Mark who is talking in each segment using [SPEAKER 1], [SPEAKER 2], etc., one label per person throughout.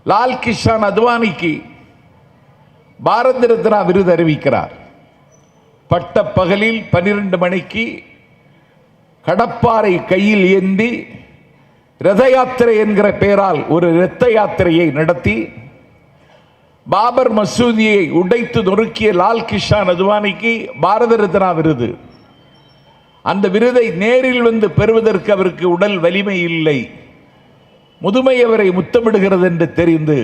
[SPEAKER 1] லால் கிஷான் அத்வானிக்கு பாரத ரத்னா விருது அறிவிக்கிறார். பட்ட பகலில் 12 மணிக்கு கடப்பாரை கையில் ஏந்தி ரத யாத்திரை என்கிற பெயரால் ஒரு இரத்த யாத்திரையை நடத்தி பாபர் மசூதியை உடைத்து நொறுக்கிய லால் கிஷான் அத்வானிக்கு பாரத ரத்னா விருது. அந்த விருதை நேரில் வந்து பெறுவதற்கு அவருக்கு உடல் வலிமை இல்லை, முதுமை அவரை முத்தமிடுகிறது என்று தெரிந்து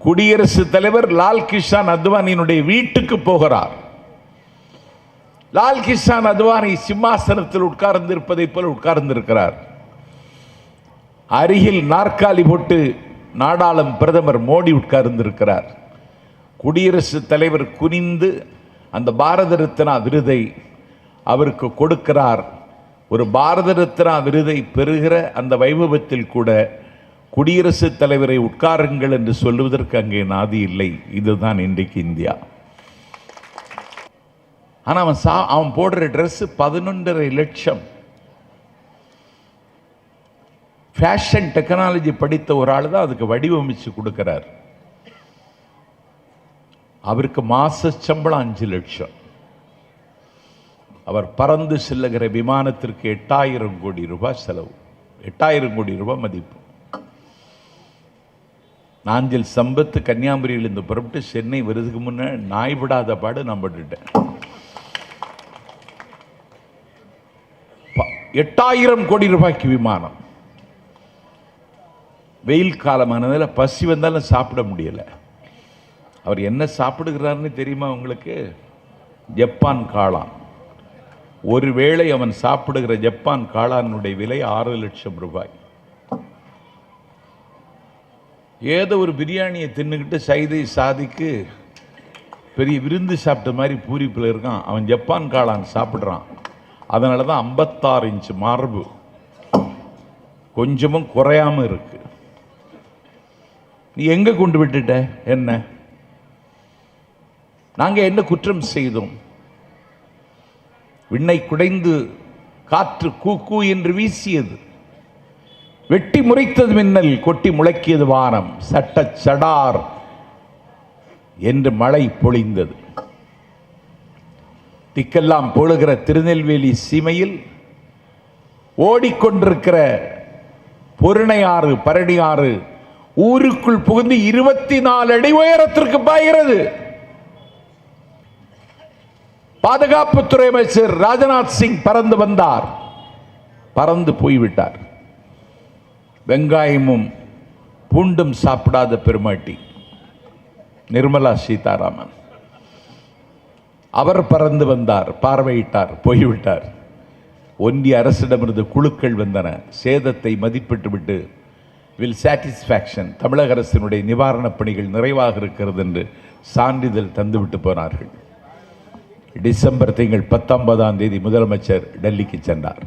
[SPEAKER 1] குடியரசுத் தலைவர் லால் கிஷான் அத்வானியினுடைய வீட்டுக்கு போகிறார். லால் கிஷான் அத்வானி சிம்மாசனத்தில் உட்கார்ந்திருப்பதை போல உட்கார்ந்திருக்கிறார். அருகில் நாற்காலி போட்டு நாடாளும் பிரதமர் மோடி உட்கார்ந்திருக்கிறார். குடியரசுத் தலைவர் குனிந்து அந்த பாரத ரத்னா விருதை அவருக்கு கொடுக்கிறார். ஒரு பாரத ரத்னா விருதை பெறுகிற அந்த வைபவத்தில் கூட குடியரசுத் தலைவரை உட்காருங்கள் என்று சொல்லுவதற்கு அங்கே நாதி இல்லை. இதுதான் இன்றைக்கு இந்தியா. ஆனால் அவன் போடுற ட்ரெஸ் 11.5 லட்சம். ஃபேஷன் டெக்னாலஜி படித்த ஒரு ஆள் தான் அதுக்கு வடிவமைச்சு கொடுக்கிறார். அவருக்கு மாச சம்பளம் 5 லட்சம். அவர் பறந்து செல்லுகிற விமானத்திற்கு 8000 கோடி ரூபாய் செலவு, 8000 கோடி ரூபாய் மதிப்பு. நாஞ்சில் சம்பத்து கன்னியாகுமரியில் இருந்து புறப்பட்டு சென்னை வருதுக்கு முன்னே நாய் விடாத பாடு நான் பட்டுட்டேன். 8000 கோடி ரூபாய்க்கு விமானம். வெயில் காலமானதில் பசி வந்தாலும் சாப்பிட முடியல. அவர் என்ன சாப்பிடுகிறார்னு தெரியுமா உங்களுக்கு? ஜப்பான் காளான். ஒருவேளை அவன் சாப்பிடுகிற ஜப்பான் காளானுடைய விலை 6 லட்சம் ரூபாய். ஏதோ ஒரு பிரியாணியை தின்னுக்கிட்டு சைதை சாதிக்கு பெரிய விருந்து சாப்பிட்ட மாதிரி பூரிப்பில் இருக்கான். அவன் ஜப்பான் காளான் சாப்பிட்றான். அதனால தான் 56 இன்ச்சு மார்பு கொஞ்சமும் குறையாம இருக்கு. நீ எங்க கொண்டு விட்டுட்ட? என்ன நாங்க என்ன குற்றம் செய்தோம்? விண்ணை குடைந்து காற்று கூ கூ என்று வீசியது, வெட்டி முறைத்தது மின்னல், கொட்டி முளைக்கியது வானம், சட்ட சடார் என்று மழை பொழிந்தது. திக்கெல்லாம் போழுகிற திருநெல்வேலி சீமையில் ஓடிக்கொண்டிருக்கிற பொருணையாறு பரணியாறு ஊருக்குள் புகுந்து 24 அடி உயரத்திற்கு பாய்கிறது. பாதுகாப்புத்துறை அமைச்சர் ராஜ்நாத் சிங் பறந்து வந்தார், பறந்து போய்விட்டார். வெங்காயமும் பூண்டும் சாப்பிடாத பெருமாட்டி நிர்மலா சீதாராமன், அவர் பறந்து வந்தார், பார்வையிட்டார், போய்விட்டார். ஒன்றிய அரசிடமிருந்து குழுக்கள் வந்தன. சேதத்தை மதிப்பிட்டு விட்டு வில் சாட்டிஸ்ஃபேக்ஷன், தமிழக அரசினுடைய நிவாரணப் பணிகள் நிறைவாக இருக்கிறது என்று சான்றிதழ் தந்துவிட்டு போனார்கள். டிசம்பர் திங்கள் 19ஆம் தேதி முதலமைச்சர் டெல்லிக்கு சென்றார்.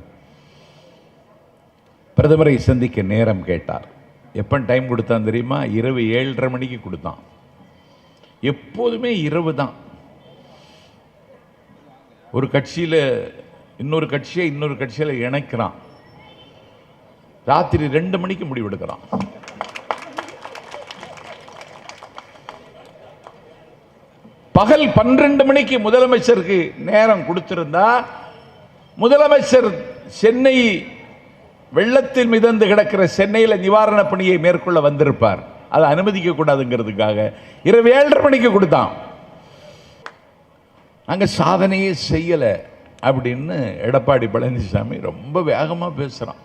[SPEAKER 1] பிரதமரை சந்திக்க நேரம் கேட்டார். எப்போ டைம் கொடுத்தான் தெரியுமா? இரவு 7:30 மணிக்கு கொடுத்தான். எப்போதுமே இரவு தான். ஒரு கட்சியில் இன்னொரு கட்சியில் இணைக்கிறான். ராத்திரி 2 மணிக்கு முடிவெடுக்கிறான். பகல் 12 மணிக்கு முதலமைச்சருக்கு நேரம் கொடுத்திருந்தா முதலமைச்சர் சென்னை வெள்ளத்தில் மிதந்து கிடக்கிற சென்னையில் நிவாரண பணியை மேற்கொள்ள வந்திருப்பார். அதை அனுமதிக்க கூடாதுங்கிறதுக்காக இரவு 7:30 மணிக்கு கொடுத்தான். நாங்க சாதனையே செய்யல அப்படின்னு எடப்பாடி பழனிசாமி ரொம்ப வேகமா பேசுறான்.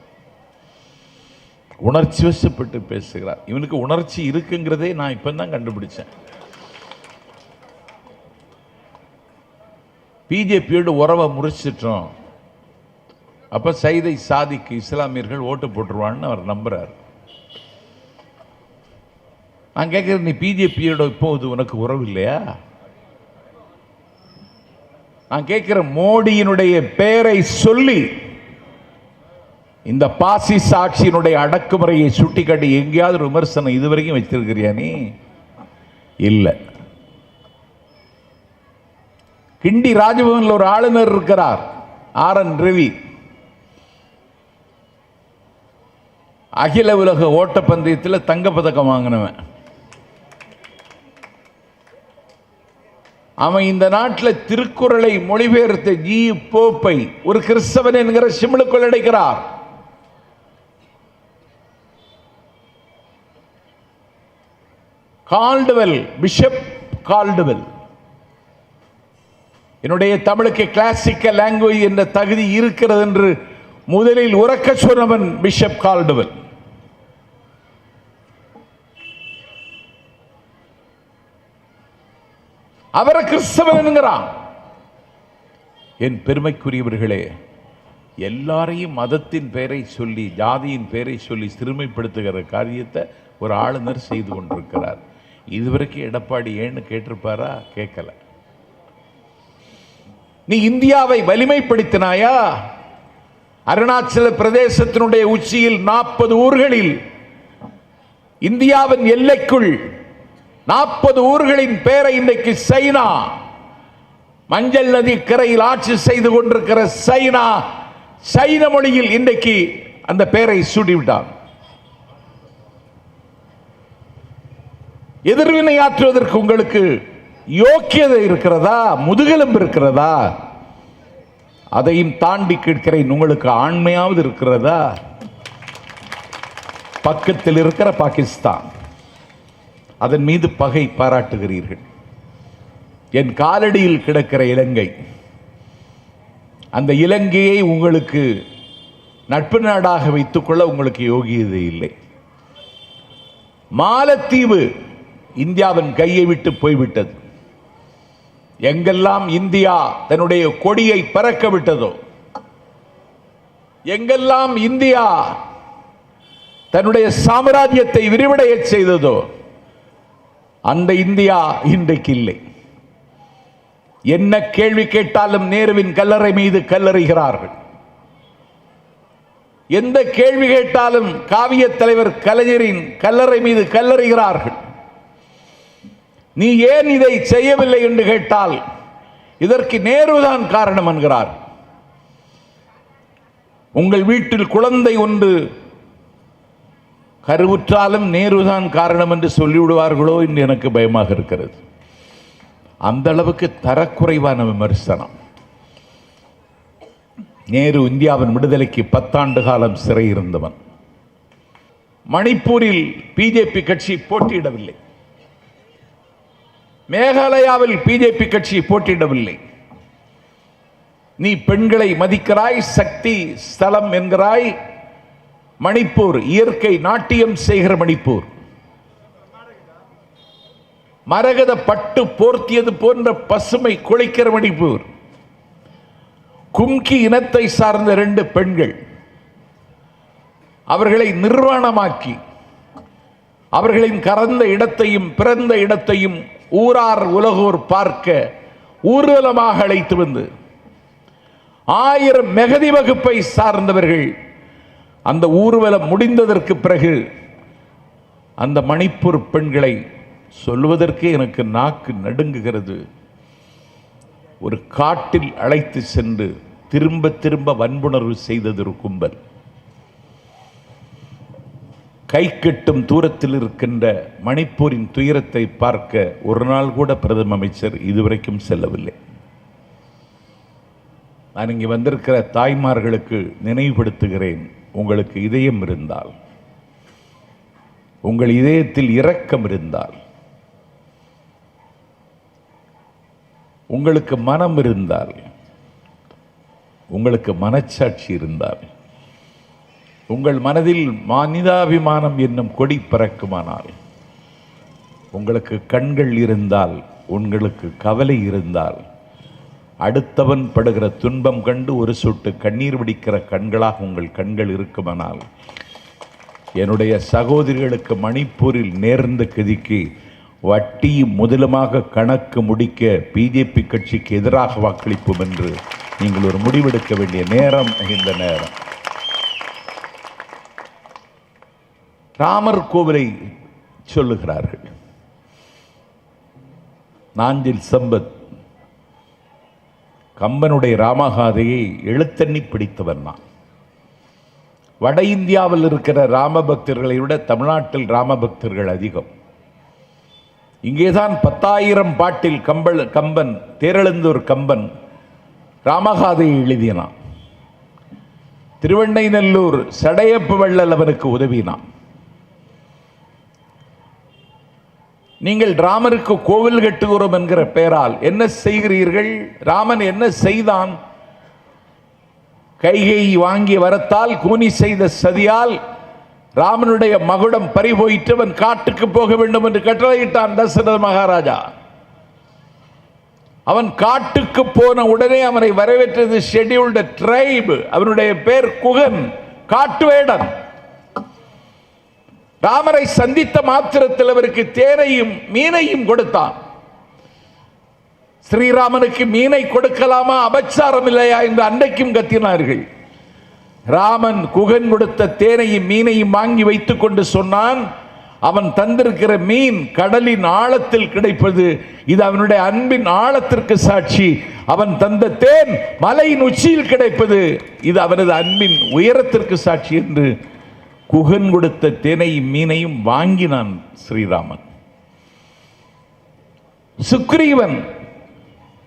[SPEAKER 1] உணர்ச்சி வசப்பட்டு பேசுகிறார். இவனுக்கு உணர்ச்சி இருக்குங்கிறதே நான் இப்பதான் கண்டுபிடிச்சேன். பிஜேபியோடு உறவை முறிச்சிட்டோம், அப்ப சைதை சாதிக்கு இஸ்லாமியர்கள் ஓட்டு போட்டுருவான்னு அவர் நம்புறார். நான் கேட்கிறேன், நீ பிஜேபியோட இப்போது உனக்கு உறவு இல்லையா? நான் கேட்கிற, மோடியினுடைய பெயரை சொல்லி இந்த பாசிச ஆட்சியினுடைய அடக்குமுறையை சுட்டிக்காட்டி எங்கேயாவது விமர்சனம் இதுவரைக்கும் வச்சிருக்கிறியா நீ? இல்லை. கிண்டி ராஜபவனில் ஒரு ஆளுநர் இருக்கிறார், ஆர்.என். ரவி. அகில உலக ஓட்டப்பந்தயத்தில் தங்கப்பதக்கம் வாங்கினவன். அவன் இந்த நாட்டில் திருக்குறளை மொழிபெயர்த்த ஜி போப்பை ஒரு கிறிஸ்தவன் என்கிற சிமிழுக்குள் அடைக்கிறார். கால்டுவெல், பிஷப் கால்டுவெல், என்னுடைய தமிழுக்கு கிளாசிக்கல் லாங்குவேஜ் என்ற தகுதி இருக்கிறது என்று முதலில் உறக்க சொன்னவன் பிஷப் கால்டுவெல். அவரை கிறிஸ்தவன் என்கிறான். என் பெருமைக்குரியவர்களே, எல்லாரையும் மதத்தின் பெயரை சொல்லி, ஜாதியின் பெயரை சொல்லி சிறுமைப்படுத்துகிற காரியத்தை ஒரு ஆளுநர் செய்து கொண்டிருக்கிறார். இதுவரைக்கும் எடப்பாடி ஏன்னு கேட்டிருப்பாரா? கேட்கல. நீ இந்தியாவை வலிமைப்படுத்தினாயா? அருணாச்சல பிரதேசத்தினுடைய உச்சியில் 40 ஊர்களில், இந்தியாவின் எல்லைக்குள் 40 ஊர்களின் பெயரை இன்றைக்கு சைனா, மஞ்சள் நதி கரையில் ஆட்சி செய்து கொண்டிருக்கிற சைனா, சைன மொழியில் இன்றைக்கு அந்த பெயரை சூட்டிவிட்டான். எதிர்வினையாற்றுவதற்கு உங்களுக்கு யோக்கியதை இருக்கிறதா? முதுகெலும்பு இருக்கிறதா? அதையும் தாண்டி கேட்கிறேன், உங்களுக்கு ஆண்மையாவது இருக்கிறதா? பக்கத்தில் இருக்கிற பாகிஸ்தான், அதன் மீது பகை பாராட்டுகிறீர்கள். என் காலடியில் கிடக்கிற இலங்கை, அந்த இலங்கையை உங்களுக்கு நட்பு நாடாக வைத்துக்கொள்ள உங்களுக்கு யோகியதை இல்லை. மாலத்தீவு இந்தியாவின் கையை விட்டு போய்விட்டது. எங்கெல்லாம் இந்தியா தன்னுடைய கொடியை பறக்க விட்டதோ, எங்கெல்லாம் இந்தியா தன்னுடைய சாம்ராஜ்யத்தை விரிவடைய செய்ததோ, அந்த இந்தியா இன்றைக்கு இல்லை. என்ன கேள்வி கேட்டாலும் நேருவின் கல்லறை மீது கல்லறைகிறார்கள். எந்த கேள்வி கேட்டாலும் காவிய தலைவர் கலைஞரின் கல்லறை மீது கல்லறைகிறார்கள். நீ ஏன் இதை செய்யவில்லை என்று கேட்டால் இதற்கு நேருதான் காரணம் என்கிறார். உங்கள் வீட்டில் குழந்தை ஒன்று கருவுற்றாலும் நேருதான் காரணம் என்று சொல்லிவிடுவார்களோ என்று எனக்கு பயமாக இருக்கிறது. அந்த அளவுக்கு தரக்குறைவான விமர்சனம். நேரு இந்தியாவின் விடுதலைக்கு 10 ஆண்டு காலம் சிறை இருந்தவன். மணிப்பூரில் பிஜேபி கட்சி போட்டியிடவில்லை. மேகாலயாவில் பிஜேபி கட்சி போட்டியிடவில்லை. நீ பெண்களை மதிக்கிறாய், சக்தி ஸ்தலம் என்கிறாய். மணிப்பூர் இயற்கை நாட்டியம் செய்கிற மணிப்பூர், மரகத பட்டு போர்த்தியது போன்ற பசுமை குளிக்கிற மணிப்பூர். கும்கி இனத்தை சார்ந்த 2 பெண்கள், அவர்களை நிர்வாணமாக்கி அவர்களின் கறந்த இடத்தையும் பிறந்த இடத்தையும் ஊரார் உலகோர் பார்க்க ஊர்வலமாக அழைத்து வந்து 1000 மெகதி வகுப்பை சார்ந்தவர்கள் அந்த ஊர்வலம் முடிந்ததற்கு பிறகு அந்த மணிப்பூர் பெண்களை சொல்வதற்கு எனக்கு நாக்கு நடுங்குகிறது. ஒரு காட்டில் அழைத்து சென்று திரும்ப திரும்ப வன்புணர்வு செய்தது ஒரு கும்பல். கை கெட்டும் தூரத்தில் இருக்கின்ற மணிப்பூரின் துயரத்தை பார்க்க ஒரு நாள் கூட பிரதம அமைச்சர் இதுவரைக்கும் செல்லவில்லை. நான் இங்கே வந்திருக்கிற தாய்மார்களுக்கு நினைவுபடுத்துகிறேன், உங்களுக்கு இதயம் இருந்தால், உங்கள் இதயத்தில் இரக்கம் இருந்தால், உங்களுக்கு மனம் இருந்தால், உங்களுக்கு மனச்சாட்சி இருந்தால், உங்கள் மனதில் மனிதாபிமானம் என்னும் கொடி பறக்குமானால், உங்களுக்கு கண்கள் இருந்தால், உங்களுக்கு கவலை இருந்தால், அடுத்தவன் படுகிற துன்பம் கண்டு ஒரு சொட்டு கண்ணீர் வடிக்கிற கண்களாக உங்கள் கண்கள் இருக்குமானால், என்னுடைய சகோதரிகளுக்கு மணிப்பூரில் நேர்ந்த கதிக்கு வட்டியும் முதலுமாக கணக்கு முடிக்க பிஜேபி கட்சிக்கு எதிராக வாக்களிப்போம் என்று நீங்கள் ஒரு முடிவெடுக்க வேண்டிய நேரம் இந்த நேரம். ராமர் கோவிலை சொல்லுகிறார்கள். நாஞ்சில் சம்பத் கம்பனுடைய ராமகாதையை எழுத்தண்ணி பிடித்தவன் நான். வட இந்தியாவில் இருக்கிற ராமபக்தர்களை விட தமிழ்நாட்டில் ராமபக்தர்கள் அதிகம். இங்கேதான் 10,000 பாட்டில் கம்பன் தேரெழுந்தூர் கம்பன் ராமகாதையை எழுதினான். திருவெண்ணைநல்லூர் சடையப்பு வள்ளல் அவனுக்கு உதவினான். நீங்கள் ராமருக்கு கோவில் கட்டுகிறோம் என்கிற பெயரால் என்ன செய்கிறீர்கள்? ராமன் என்ன செய்தான்? கைகை வாங்கி வரத்தால் கூனி செய்த சதியால் ராமனுடைய மகுடம் பறிபோயிட்டு அவன் காட்டுக்கு போக வேண்டும் என்று கட்டளையிட்டான் தசரத மகாராஜா. அவன் காட்டுக்கு போன உடனே அவனை வரவேற்றது ஷெட்யூல்டு ட்ரைப். அவனுடைய பேர் குகன், காட்டுவேடன். ராமரை சந்தித்த மாத்திரத்தில் அவருக்கு தேனையும் மீனையும் கொடுத்தான். ஸ்ரீராமனுக்கு மீனை கொடுக்கலாமா, அபச்சாரம் இல்லையா என்று அன்றைக்கும் கத்தினார்கள். ராமன் குகன் கொடுத்த தேனையும் மீனையும் வாங்கி வைத்துக் கொண்டு சொன்னான், அவன் தந்திருக்கிற மீன் கடலின் ஆழத்தில் கிடைப்பது, இது அவனுடைய அன்பின் ஆழத்திற்கு சாட்சி. அவன் தந்த தேன் மலையின் உச்சியில் கிடைப்பது, இது அவனது அன்பின் உயரத்திற்கு சாட்சி என்று குகன் கொடுத்த தேனையும் மீனையும் வாங்கினான் ஸ்ரீராமன். சுக்ரீவன்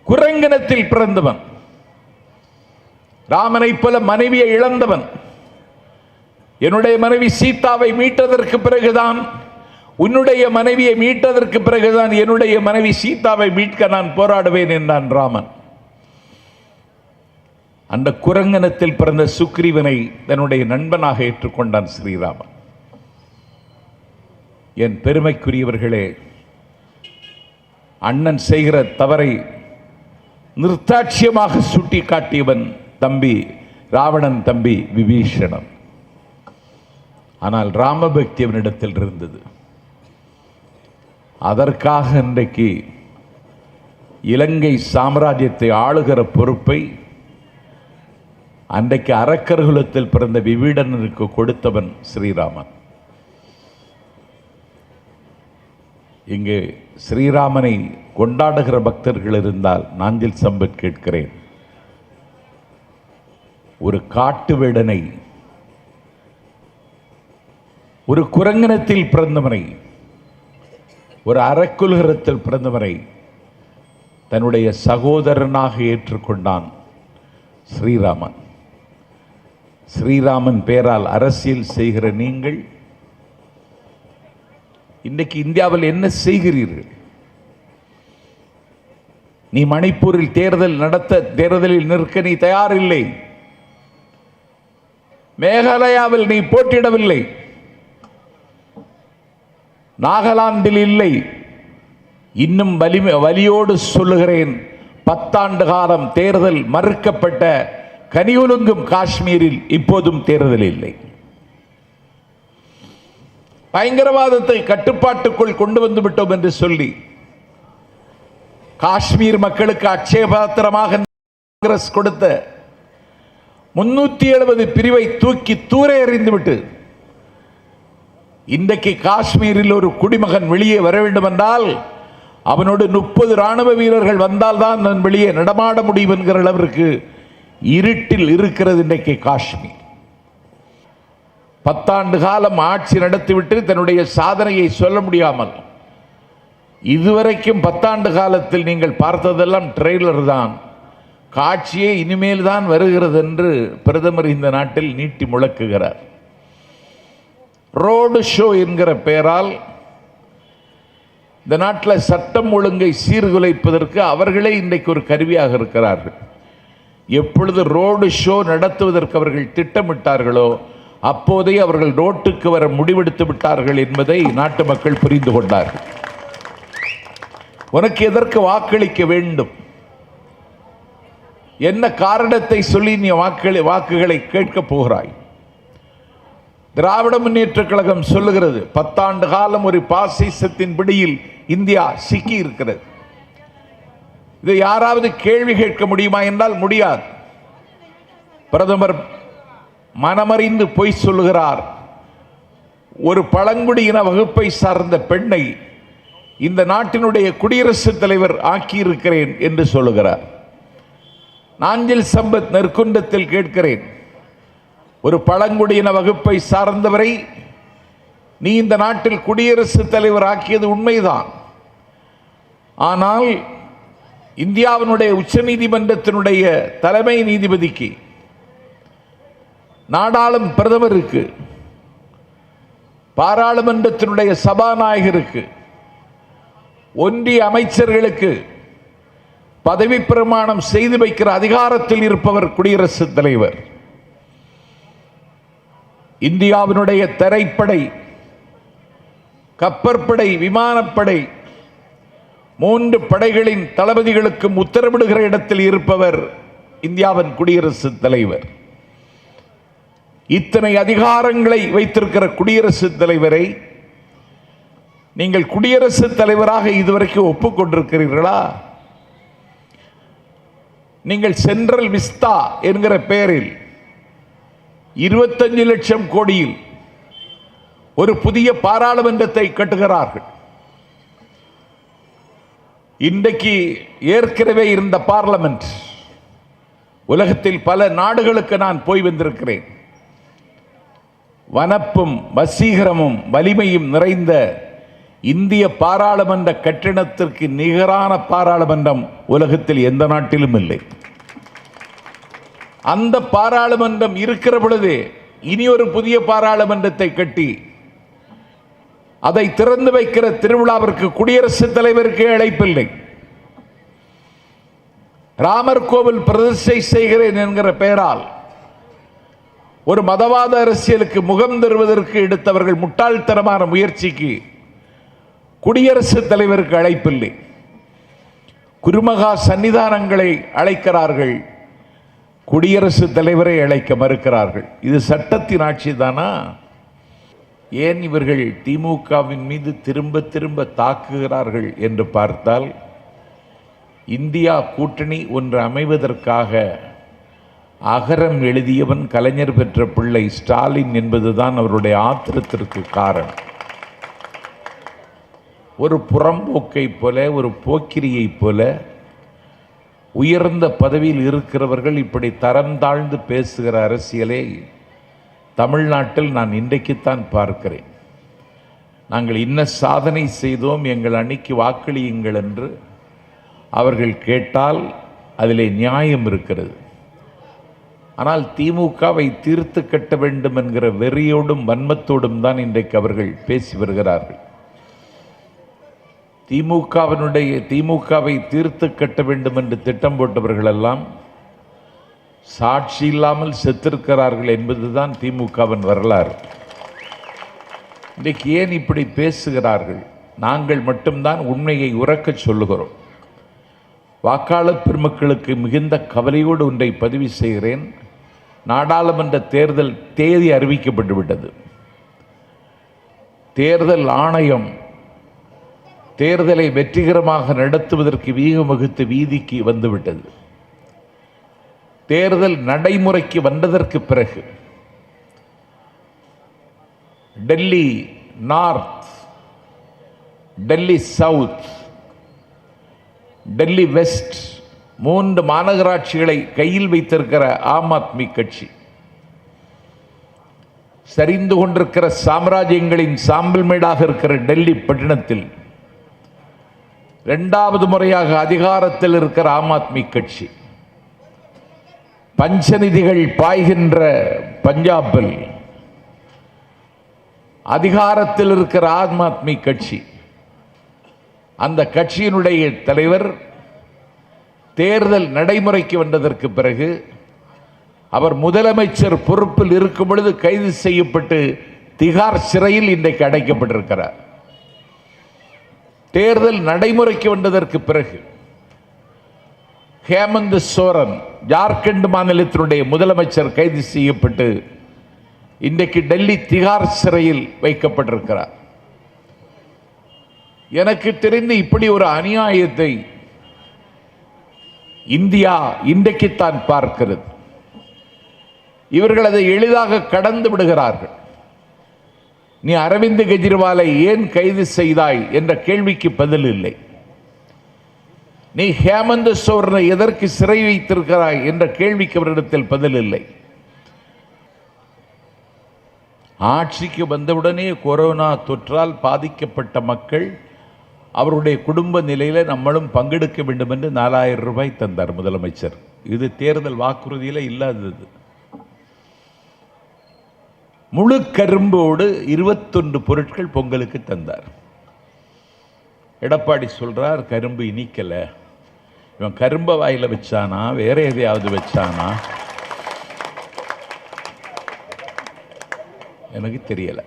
[SPEAKER 1] குரங்கினத்தில் பிறந்தவன், ராமனை போல மனைவியை இழந்தவன். என்னுடைய மனைவி சீதாவை மீட்டதற்கு பிறகுதான், உன்னுடைய மனைவியை மீட்டதற்கு பிறகுதான் என்னுடைய மனைவி சீதாவை மீட்க நான் போராடுவேன் என்றான் ராமன். அந்த குரங்கனத்தில் பிறந்த சுக்ரீவனை தன்னுடைய நண்பனாக ஏற்றுக்கொண்டான் ஸ்ரீராமன். என் பெருமைக்குரியவர்களே, அண்ணன் செய்கிற தவறை நிர்தாட்சியமாக சுட்டி காட்டியவன் தம்பி ராவணன், தம்பி விபீஷணன். ஆனால் ராமபக்தி அவனிடத்தில் இருந்தது. அதற்காக இன்றைக்கு இலங்கை சாம்ராஜ்யத்தை ஆளுகிற பொறுப்பை அன்றைக்கு அரக்கர்குலத்தில் பிறந்த விபீடனனுக்கு கொடுத்தவன் ஸ்ரீராமன். இங்கே ஸ்ரீராமனை கொண்டாடுகிற பக்தர்கள் இருந்தால் நாஞ்சில் சம்பத் கேட்கிறேன், ஒரு காட்டு வேடனை, ஒரு குரங்கனத்தில் பிறந்தவனை, ஒரு அரக்குலகத்தில் பிறந்தவனை தன்னுடைய சகோதரனாக ஏற்றுக்கொண்டான் ஸ்ரீராமன். ஸ்ரீராமன் பெயரால் அரசியல் செய்கிற நீங்கள் இன்றைக்கு இந்தியாவில் என்ன செய்கிறீர்கள்? நீ மணிப்பூரில் தேர்தலில் நிற்க நீ தயாரில்லை. மேகாலயாவில் நீ போட்டியிடவில்லை. நாகாலாந்தில் இல்லை. இன்னும் வலியோடு சொல்லுகிறேன், 10 ஆண்டு காலம் தேர்தல் மறுக்கப்பட்ட கனியுலுங்கும் காஷ்மீரில் இப்போதும் தேர்தல் இல்லை. பயங்கரவாதத்தை கட்டுப்பாட்டுக்குள் கொண்டு வந்து விட்டோம் என்று சொல்லி காஷ்மீர் மக்களுக்கு அட்சயபாத்திரமாக காங்கிரஸ் கொடுத்த 370 பிரிவை தூக்கி தூர எறிந்துவிட்டு இன்றைக்கு காஷ்மீரில் ஒரு குடிமகன் வெளியே வர வேண்டும் என்றால் அவனோடு 30 ராணுவ வீரர்கள் வந்தால்தான் நான் வெளியே நடமாட முடியும் என்கிற அளவிற்கு இருட்டில் இருக்கிறது இன்றைக்கு காஷ்மீர். 10 ஆண்டு காலம் ஆட்சி நடத்திவிட்டு தன்னுடைய சாதனையை சொல்ல முடியாமல் இதுவரைக்கும் 10 ஆண்டு காலத்தில் நீங்கள் பார்த்ததெல்லாம் ட்ரெய்லர் தான், காட்சியே இனிமேல் தான் வருகிறது என்று பிரதமர் இந்த நாட்டில் நீட்டி முழக்குகிறார். ரோடு ஷோ என்கிற பெயரால் இந்த நாட்டில் சட்டம் ஒழுங்கை சீர்குலைப்பதற்கு அவர்களே இன்றைக்கு ஒரு கருவியாக இருக்கிறார்கள். எப்பொழுது ரோடு ஷோ நடத்துவதற்கு அவர்கள் திட்டமிட்டார்களோ அப்போதே அவர்கள் ரோட்டுக்கு வர முடிவெடுத்து விட்டார்கள் என்பதை நாட்டு மக்கள் புரிந்து கொண்டார்கள். உனக்கு எதற்கு வாக்களிக்க வேண்டும், என்ன காரணத்தை சொல்லி நீ வாக்குகளை கேட்கப் போகிறாய்? திராவிட முன்னேற்ற கழகம் சொல்லுகிறது 10 ஆண்டு காலம் ஒரு பாசிசத்தின் பிடியில் இந்தியா சிக்கி இருக்கிறது. இதை யாராவது கேள்வி கேட்க முடியுமா என்றால் முடியாது. பிரதமர் மனமறிந்து பொய் சொல்லுகிறார். ஒரு பழங்குடியின வகுப்பை சார்ந்த பெண்ணை இந்த நாட்டினுடைய குடியரசுத் தலைவர் ஆக்கியிருக்கிறேன் என்று சொல்லுகிறார். நாஞ்சில் சம்பத் நெற்குன்றத்தில் கேட்கிறேன், ஒரு பழங்குடியின வகுப்பை சார்ந்தவரை நீ இந்த நாட்டில் குடியரசுத் தலைவர் ஆக்கியது உண்மைதான். ஆனால் இந்தியாவினுடைய உச்சநீதிமன்றத்தினுடைய தலைமை நீதிபதிக்கு, நாடாளும் பிரதமருக்கு, பாராளுமன்றத்தினுடைய சபாநாயகருக்கு, ஒன்றிய அமைச்சர்களுக்கு பதவி பிரமாணம் செய்து வைக்கிற அதிகாரத்தில் இருப்பவர் குடியரசுத் தலைவர். இந்தியாவினுடைய தரைப்படை, கப்பற்படை, விமானப்படை 3 படைகளின் தளபதிகளுக்கும் உத்தரவிடுகிற இடத்தில் இருப்பவர் இந்தியாவின் குடியரசுத் தலைவர். இத்தனை அதிகாரங்களை வைத்திருக்கிற குடியரசுத் தலைவரை நீங்கள் குடியரசுத் தலைவராக இதுவரைக்கும் ஒப்புக்கொண்டிருக்கிறீர்களா? நீங்கள் சென்ட்ரல் விஸ்தா என்கிற பெயரில் 25 லட்சம் கோடியில் ஒரு புதிய பாராளுமன்றத்தை கட்டுகிறார்கள். இன்றைக்கு ஏற்கனவே இருந்த பார்லமெண்ட், உலகத்தில் பல நாடுகளுக்கு நான் போய் வந்திருக்கிறேன். வனப்பும் வசீகரமும் வலிமையும் நிறைந்த இந்திய பாராளுமன்ற கட்டிடத்திற்கு நிகரான பாராளுமன்றம் உலகத்தில் எந்த நாட்டிலும் இல்லை. அந்த பாராளுமன்றம் இருக்கிற பொழுது இனி ஒரு புதிய பாராளுமன்றத்தை கட்டி அதை திறந்து வைக்கிற திருவிழாவிற்கு குடியரசுத் தலைவருக்கு அழைப்பில்லை. ராமர் கோவில் பிரதிஷ்டை செய்கிறேன் என்கிற பெயரால் ஒரு மதவாத அரசியலுக்கு முகம் தருவதற்கு எடுத்தவர்கள் முட்டாள்தனமான முயற்சிக்கு குடியரசுத் தலைவருக்கு அழைப்பில்லை. குருமகா சன்னிதானங்களை அழைக்கிறார்கள், குடியரசுத் தலைவரை அழைக்க மறுக்கிறார்கள். இது சட்டத்தின் ஆட்சி தானா? ஏன் இவர்கள் திமுகவின் மீது திரும்ப திரும்ப தாக்குகிறார்கள் என்று பார்த்தால், இந்தியா கூட்டணி ஒன்று அமைவதற்காக அகரம் எழுதியவன் கலைஞர் பெற்ற பிள்ளை ஸ்டாலின் என்பதுதான் அவருடைய ஆத்திரத்திற்கு காரணம். ஒரு புறம்போக்கை போல, ஒரு போக்கிரியை போல உயர்ந்த பதவியில் இருக்கிறவர்கள் இப்படி தரம் தாழ்ந்து பேசுகிற அரசியலை தமிழ்நாட்டில் நான் இன்றைக்குத்தான் பார்க்கிறேன். நாங்கள் இன்ன சாதனை செய்தோம், எங்கள் அணிக்கு வாக்களியுங்கள் என்று அவர்கள் கேட்டால் அதிலே நியாயம் இருக்கிறது. ஆனால் திமுகவை தீர்த்து கட்ட வேண்டும் என்கிற வெறியோடும் வன்மத்தோடும் தான் இன்றைக்கு அவர்கள் பேசி வருகிறார்கள். திமுகவை தீர்த்து கட்ட வேண்டும் என்று திட்டம் போட்டவர்கள் எல்லாம் சாட்சி இல்லாமல் செத்திருக்கிறார்கள் என்பதுதான் திமுகவின் வரலாறு. இன்றைக்கு ஏன் இப்படி பேசுகிறார்கள்? நாங்கள் மட்டும்தான் உண்மையை உறக்கச் சொல்லுகிறோம். வாக்காளர் பெருமக்களுக்கு மிகுந்த கவலையோடு ஒன்றை பதிவு செய்கிறேன். நாடாளுமன்ற தேர்தல் தேதி அறிவிக்கப்பட்டுவிட்டது. தேர்தல் ஆணையம் தேர்தலை வெற்றிகரமாக நடத்துவதற்கு வீகம் வகுத்து வீதிக்கு வந்துவிட்டது. தேர்தல் நடைமுறைக்கு வந்ததற்கு பிறகு Delhi north, Delhi south, Delhi west 3 மாநகராட்சிகளை கையில் வைத்திருக்கிற ஆம் ஆத்மி கட்சி சரிந்து கொண்டிருக்கிற சாம்ராஜ்யங்களின் சாம்பல் மேடாக இருக்கிற டெல்லி பட்டணத்தில் 2வது முறையாக அதிகாரத்தில் இருக்கிற ஆம் ஆத்மி கட்சி, பஞ்சநிதிகள் பாய்கின்ற பஞ்சாபில் அதிகாரத்தில் இருக்கிற ஆம் ஆத்மி கட்சி, அந்த கட்சியினுடைய தலைவர் தேர்தல் நடைமுறைக்கு வந்ததற்கு பிறகு அவர் முதலமைச்சர் பொறுப்பில் இருக்கும் பொழுது கைது செய்யப்பட்டு திகார் சிறையில் இன்றைக்கு அடைக்கப்பட்டிருக்கிறார். தேர்தல் நடைமுறைக்கு வந்ததற்கு பிறகு ஹேமந்த் சோரன் ஜார்க்கண்ட் மாநிலத்தினுடைய முதலமைச்சர் கைது செய்யப்பட்டு இன்றைக்கு டெல்லி திகார் சிறையில் வைக்கப்பட்டிருக்கிறார். எனக்கு தெரிந்து இப்படி ஒரு அநியாயத்தை இந்தியா இன்றைக்குத்தான் பார்க்கிறது. இவர்கள் அதை எளிதாக கடந்து விடுகிறார்கள். நீ அரவிந்த் கெஜ்ரிவாலை ஏன் கைது செய்தாய் என்ற கேள்விக்கு பதில் இல்லை. நீ ஹேமந்த் சோரனை எதற்கு சிறை வைத்திருக்கிறாய் என்ற கேள்விக்கு அவரிடத்தில் பதில் இல்லை. ஆட்சிக்கு வந்தவுடனே கொரோனா தொற்றால் பாதிக்கப்பட்ட மக்கள் அவருடைய குடும்ப நிலையில் நம்மளும் பங்கெடுக்க வேண்டும் என்று 4000 ரூபாய் தந்தார் முதலமைச்சர். இது தேர்தல் வாக்குறுதியில் இல்லாதது. முழு கரும்போடு 21 பொருட்கள் பொங்கலுக்கு தந்தார். எடப்பாடி சொல்றார் கரும்பு இனிக்கல. இவன் கரும்பை வாயில வச்சானா வேற எதையாவது வச்சானா எனக்கு தெரியல.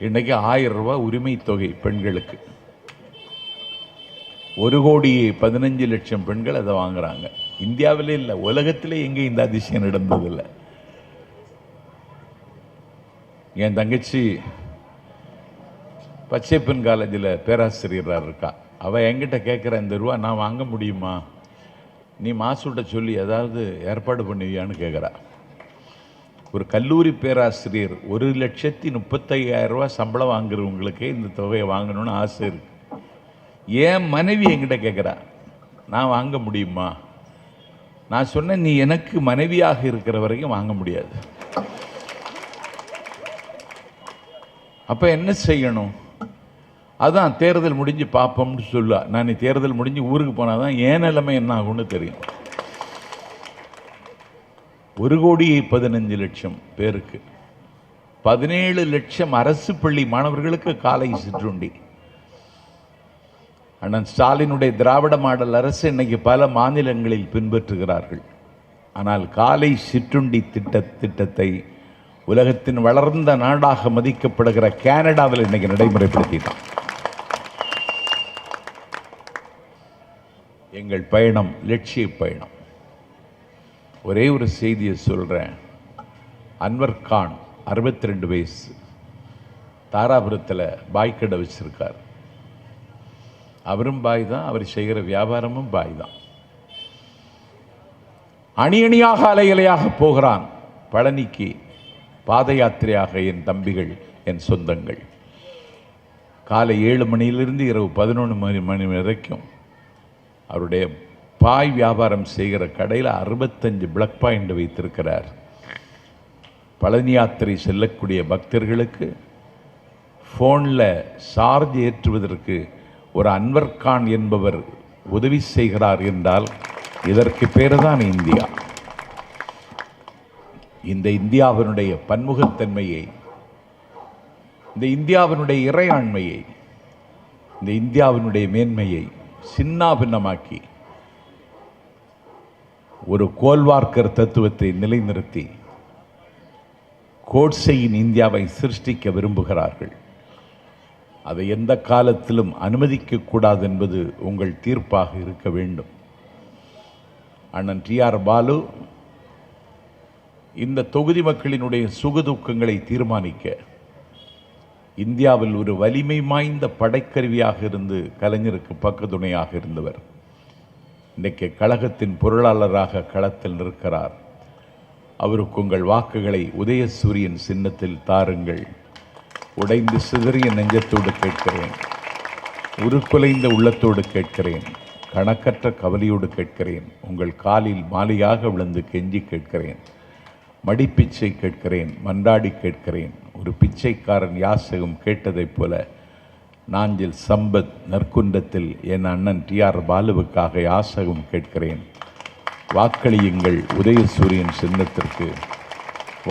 [SPEAKER 1] இன்னைக்கு 1000 ரூபாய் உரிமை தொகை பெண்களுக்கு. 1,15,00,000 பெண்கள் அதை வாங்குறாங்க. இந்தியாவிலே இல்லை, உலகத்திலே எங்கே இந்த அதிசயம் நடந்ததில்லை. என் தங்கச்சி பச்சைப்பன் காலேஜில் பேராசிரியராக இருக்கா. அவள் என்கிட்ட கேட்குற, இந்த ரூபா நான் வாங்க முடியுமா, நீ மாசுட்ட சொல்லி ஏதாவது ஏற்பாடு பண்ணுவியான்னு கேட்குறா. ஒரு கல்லூரி பேராசிரியர் 1,35,000 ரூபா சம்பளம் வாங்குறவங்களுக்கே இந்த தொகையை வாங்கணும்னு ஆசை இருக்கு. ஏன் மனைவி என்கிட்ட கேட்குறா, நான் வாங்க முடியுமா? நான் சொன்னேன், நீ எனக்கு மனைவியாக இருக்கிற வரைக்கும் வாங்க முடியாது. அப்போ என்ன செய்யணும்? அதான் தேர்தல் முடிஞ்சு பார்ப்போம்னு சொல்ல. நான் நீ தேர்தல் முடிஞ்சு ஊருக்கு போனால் தான் ஏன் நிலைமை என்ன ஆகும்னு தெரியும். 1,15,00,000 பேருக்கு 17 லட்சம் அரசு பள்ளி மாணவர்களுக்கு காலை சிற்றுண்டி. அண்ணன் ஸ்டாலினுடைய திராவிட மாடல் அரசு இன்னைக்கு பல மாநிலங்களில் பின்பற்றுகிறார்கள். ஆனால் காலை சிற்றுண்டி திட்டத்தை உலகத்தின் வளர்ந்த நாடாக மதிக்கப்படுகிற கனடாவில் இன்னைக்கு நடைமுறைப்படுத்திட்டான். எங்கள் பயணம் லட்சிய பயணம். ஒரே ஒரு செய்தியை சொல்கிறேன். அன்வர் கான் 62 வயசு, தாராபுரத்தில் பாய் கடை வச்சிருக்கார். அவரும் பாய் தான், அவர் செய்கிற வியாபாரமும் பாய் தான். அணி அணியாக அலைகளையாக போகிறான் பழனிக்கு பாத யாத்திரையாக. என் தம்பிகள், என் சொந்தங்கள், காலை 7 மணியிலிருந்து இரவு 11 மணி வரைக்கும் அவருடைய பாய் வியாபாரம் செய்கிற கடையில் 65 பிளக் பாயிண்ட் வைத்திருக்கிறார். பழனி யாத்திரை செல்லக்கூடிய பக்தர்களுக்கு ஃபோனில் சார்ஜ் ஏற்றுவதற்கு ஒரு அன்வர் கான் என்பவர் உதவி செய்கிறார் என்றால் இதற்கு பேர் தான் இந்தியா. இந்த இந்தியாவினுடைய பன்முகத்தன்மையை, இந்த இந்தியாவினுடைய இறையாண்மையை, இந்த இந்தியாவினுடைய மேன்மையை சின்னாபின்னமாக்கி ஒரு கோல்வார்க்கர் தத்துவத்தை நிலைநிறுத்தி கோட்சேயின் இந்தியாவை சிருஷ்டிக்க விரும்புகிறார்கள். அதை எந்த காலத்திலும் அனுமதிக்க கூடாது என்பது உங்கள் தீர்ப்பாக இருக்க வேண்டும். அண்ணன் TR பாலு இந்த தொகுதி மக்களினுடைய சுகதுக்கங்களை தீர்மானிக்க இந்தியாவில் ஒரு வலிமை வாய்ந்த படைக்கருவியாக இருந்து கலைஞருக்கு பக்கத்துணையாக இருந்தவர். இன்றைக்கு கழகத்தின் பொருளாளராக களத்தில் நிற்கிறார். அவருக்கு உங்கள் வாக்குகளை உதயசூரியன் சின்னத்தில் தாருங்கள். உடைந்து சிதறிய நெஞ்சத்தோடு கேட்கிறேன், உருக்குலைந்த உள்ளத்தோடு கேட்கிறேன், கணக்கற்ற கவலையோடு கேட்கிறேன், உங்கள் காலில் மாலையாக விழுந்து கெஞ்சி கேட்கிறேன், மடிப்பிச்சை கேட்கிறேன், மன்றாடி கேட்கிறேன். ஒரு பிச்சைக்காரன் யாசகம் கேட்டதைப் போல நாஞ்சில் சம்பத் நற்குன்றத்தில் என் அண்ணன் TR பாலுவுக்காக யாசகம் கேட்கிறேன். வாக்களியுங்கள் உதயசூரியன் சின்னத்திற்கு,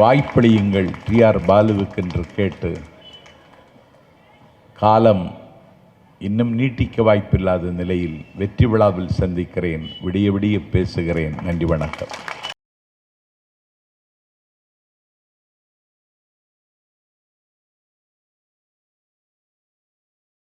[SPEAKER 1] வாய்ப்பளியுங்கள் TR பாலுவுக்கு என்று கேட்டு, காலம் இன்னும் நீட்டிக்க வாய்ப்பில்லாத நிலையில் வெற்றி விழாவில் சந்திக்கிறேன். விடிய விடிய பேசுகிறேன். நன்றி, வணக்கம்.